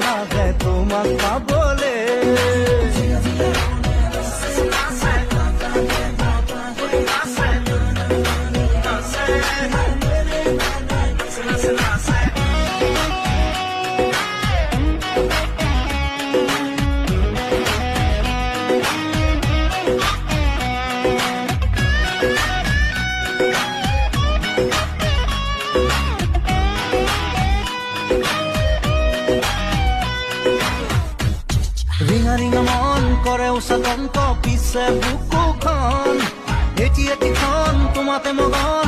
না যায় তোমাক পাবলে। ৰিঙা ৰিঙা মন কৰে উচতন্ত পিছে বুকুখন এটি এটিখন তোমাতে মগন